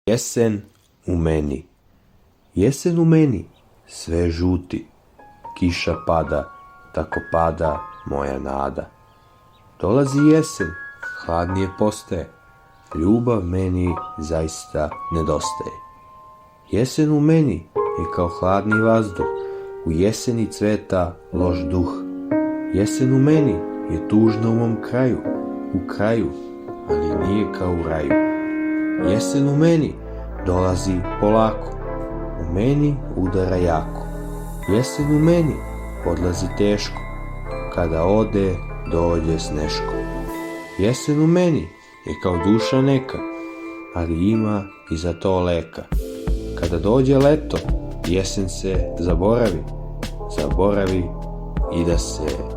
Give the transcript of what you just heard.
Jesen u meni. Jesen u meni, sve žuti. Kiša pada, tako pada moja nada. Dolazi jesen, hladnije postaje. Ljubav meni zaista nedostaje. Jesen u meni je kao hladni vazduh. U jeseni cveta loš duh. Jesen u meni je tužna u mom kraju. U kraju, ali nije kao u raju. Jesen u meni dolazi polako. U meni udara jako. Jesen u meni odlazi teško. Kada ode, dođe sneško. Jesen u meni je kao duša neka, ali ima i za to leka. Kada dođe leto, jesen se zaboravi. Zaboravi i da se